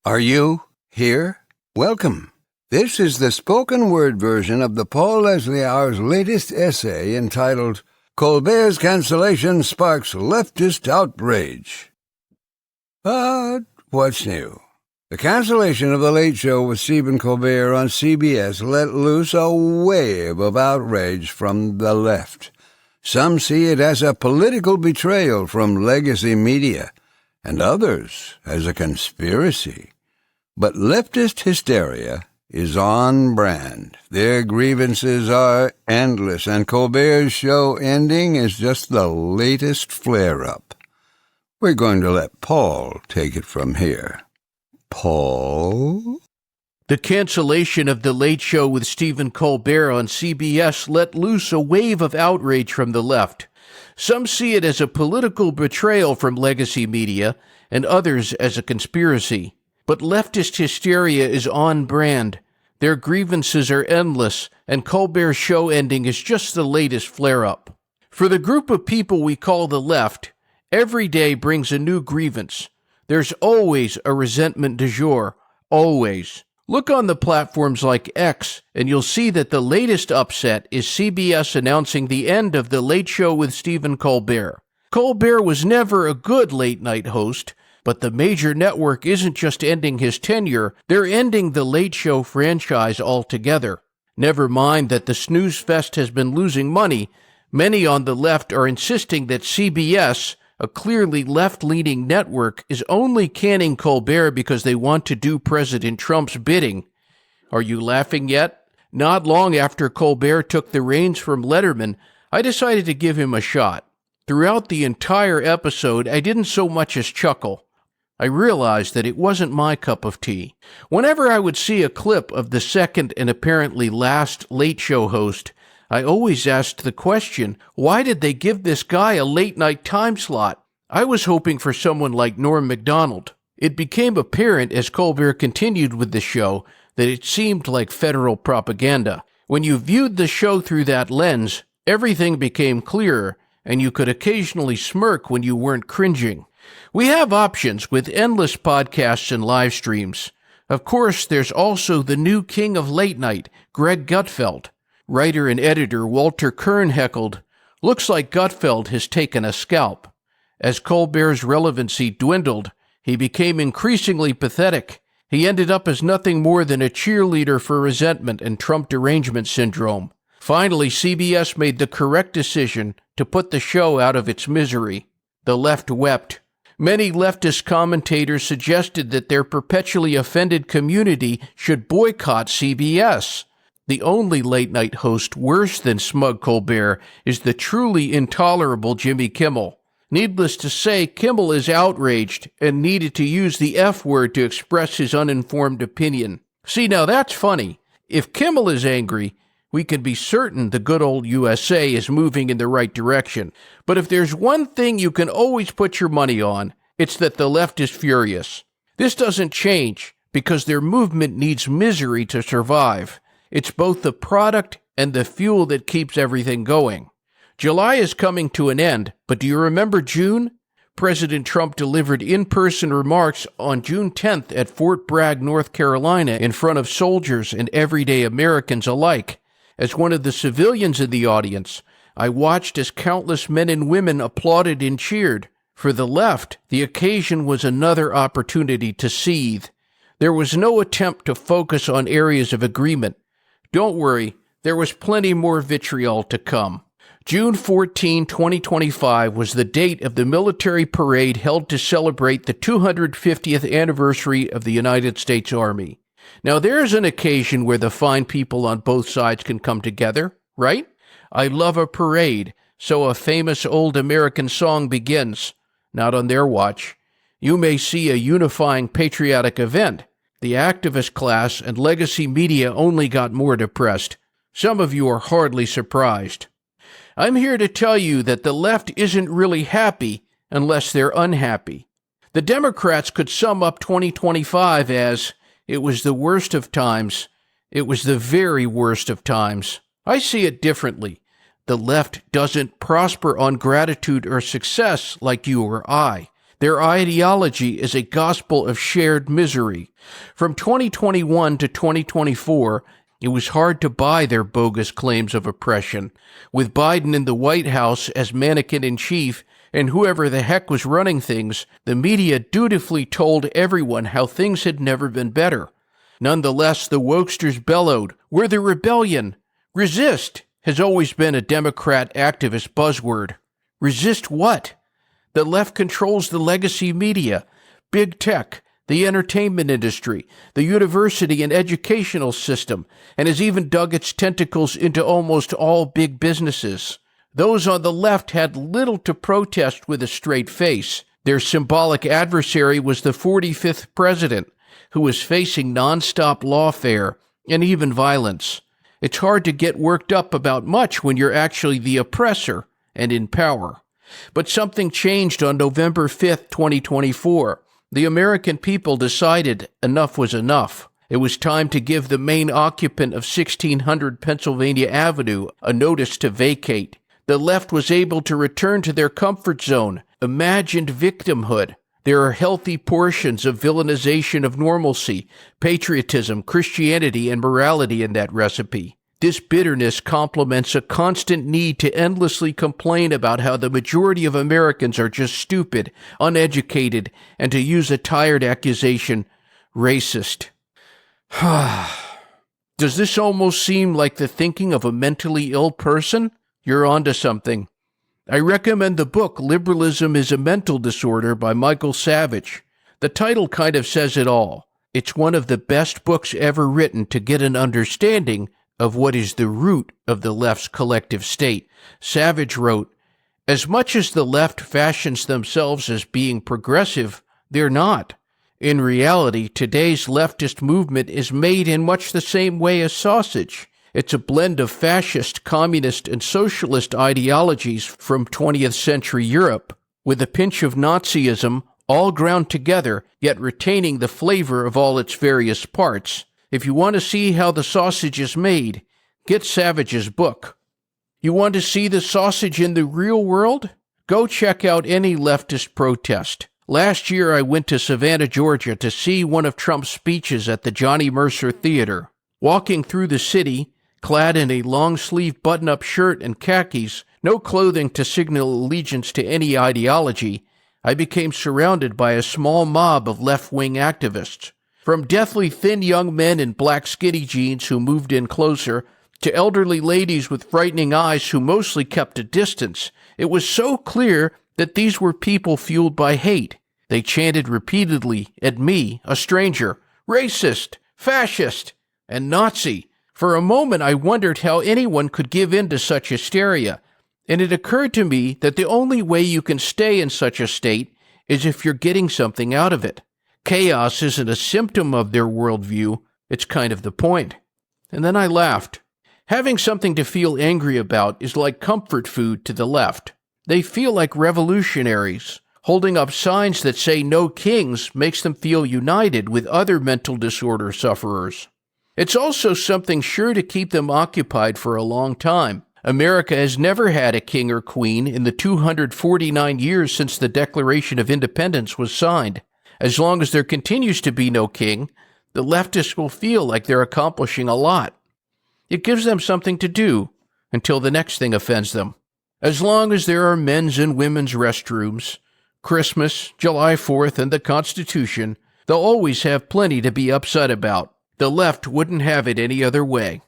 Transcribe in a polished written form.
Are you here? Welcome. This is the spoken word version of the Paul Leslie Hour's latest essay entitled, Colbert's Cancellation Sparks Leftist Outrage. But what's new? The cancellation of The Late Show with Stephen Colbert on CBS let loose a wave of outrage from the left. Some see it as a political betrayal from legacy media, and others as a conspiracy. But leftist hysteria is on brand. Their grievances are endless, and Colbert's show ending is just the latest flare-up. We're going to let Paul take it from here. Paul? The cancellation of The Late Show with Stephen Colbert on CBS let loose a wave of outrage from the left. Some see it as a political betrayal from legacy media, and others as a conspiracy. But leftist hysteria is on brand. Their grievances are endless, and Colbert's show ending is just the latest flare-up. For the group of people we call the left, every day brings a new grievance. There's always a resentment du jour, always. Look on the platforms like X, and you'll see that the latest upset is CBS announcing the end of The Late Show with Stephen Colbert. Colbert was never a good late-night host, but the major network isn't just ending his tenure, they're ending the Late Show franchise altogether. Never mind that the snooze fest has been losing money. Many on the left are insisting that CBS, a clearly left-leaning network, is only canning Colbert because they want to do President Trump's bidding. Are you laughing yet? Not long after Colbert took the reins from Letterman, I decided to give him a shot. Throughout the entire episode, I didn't so much as chuckle. I realized that it wasn't my cup of tea. Whenever I would see a clip of the second and apparently last Late Show host, I always asked the question, why did they give this guy a late-night time slot? I was hoping for someone like Norm Macdonald. It became apparent as Colbert continued with the show that it seemed like federal propaganda. When you viewed the show through that lens, everything became clearer, and you could occasionally smirk when you weren't cringing. We have options with endless podcasts and live streams. Of course, there's also the new king of late night, Greg Gutfeld. Writer and editor Walter Kern heckled, "Looks like Gutfeld has taken a scalp." As Colbert's relevancy dwindled, he became increasingly pathetic. He ended up as nothing more than a cheerleader for resentment and Trump derangement syndrome. Finally, CBS made the correct decision to put the show out of its misery. The left wept. Many leftist commentators suggested that their perpetually offended community should boycott CBS. The only late-night host worse than smug Colbert is the truly intolerable Jimmy Kimmel. Needless to say, Kimmel is outraged and needed to use the F word to express his uninformed opinion. See, now that's funny. If Kimmel is angry, we can be certain the good old USA is moving in the right direction. But if there's one thing you can always put your money on, it's that the left is furious. This doesn't change because their movement needs misery to survive. It's both the product and the fuel that keeps everything going. July is coming to an end, but do you remember June? President Trump delivered in-person remarks on June 10th at Fort Bragg, North Carolina, in front of soldiers and everyday Americans alike. As one of the civilians in the audience, I watched as countless men and women applauded and cheered. For the left, the occasion was another opportunity to seethe. There was no attempt to focus on areas of agreement. Don't worry, there was plenty more vitriol to come. June 14, 2025 was the date of the military parade held to celebrate the 250th anniversary of the United States Army. Now there's an occasion where the fine people on both sides can come together, right? I love a parade, so a famous old American song begins. Not on their watch. You may see a unifying patriotic event. The activist class and legacy media only got more depressed. Some of you are hardly surprised. I'm here to tell you that the left isn't really happy unless they're unhappy. The Democrats could sum up 2025 as, it was the worst of times. It was the very worst of times. I see it differently. The left doesn't prosper on gratitude or success like you or I. Their ideology is a gospel of shared misery. From 2021 to 2024, it was hard to buy their bogus claims of oppression. With Biden in the White House as mannequin-in-chief and whoever the heck was running things, the media dutifully told everyone how things had never been better. Nonetheless, the wokesters bellowed, "We're the rebellion." Resist has always been a Democrat activist buzzword. Resist what? The left controls the legacy media, big tech, the entertainment industry, the university and educational system, and has even dug its tentacles into almost all big businesses. Those on the left had little to protest with a straight face. Their symbolic adversary was the 45th president, who was facing nonstop lawfare and even violence. It's hard to get worked up about much when you're actually the oppressor and in power. But something changed on November 5th, 2024. The American people decided enough was enough. It was time to give the main occupant of 1600 Pennsylvania Avenue a notice to vacate. The left was able to return to their comfort zone, imagined victimhood. There are healthy portions of villainization of normalcy, patriotism, Christianity, and morality in that recipe. This bitterness complements a constant need to endlessly complain about how the majority of Americans are just stupid, uneducated, and to use a tired accusation, racist. Does this almost seem like the thinking of a mentally ill person? You're onto something. I recommend the book Liberalism is a Mental Disorder by Michael Savage. The title kind of says it all. It's one of the best books ever written to get an understanding of what is the root of the left's collective state. Savage wrote, "As much as the left fashions themselves as being progressive, they're not. In reality, today's leftist movement is made in much the same way as sausage. It's a blend of fascist, communist, and socialist ideologies from 20th century Europe, with a pinch of Nazism, all ground together, yet retaining the flavor of all its various parts. If you want to see how the sausage is made, get Savage's book. You want to see the sausage in the real world? Go check out any leftist protest. Last year I went to Savannah, Georgia to see one of Trump's speeches at the Johnny Mercer Theater. Walking through the city, clad in a long-sleeve button-up shirt and khakis, no clothing to signal allegiance to any ideology, I became surrounded by a small mob of left-wing activists. From deathly thin young men in black skinny jeans who moved in closer, to elderly ladies with frightening eyes who mostly kept a distance, it was so clear that these were people fueled by hate. They chanted repeatedly at me, a stranger, "Racist, fascist, and Nazi." For a moment I wondered how anyone could give in to such hysteria, and it occurred to me that the only way you can stay in such a state is if you're getting something out of it. Chaos isn't a symptom of their worldview, it's kind of the point. And then I laughed. Having something to feel angry about is like comfort food to the left. They feel like revolutionaries. Holding up signs that say no kings makes them feel united with other mental disorder sufferers. It's also something sure to keep them occupied for a long time. America has never had a king or queen in the 249 years since the Declaration of Independence was signed. As long as there continues to be no king, the leftists will feel like they're accomplishing a lot. It gives them something to do until the next thing offends them. As long as there are men's and women's restrooms, Christmas, July 4th, and the Constitution, they'll always have plenty to be upset about. The left wouldn't have it any other way.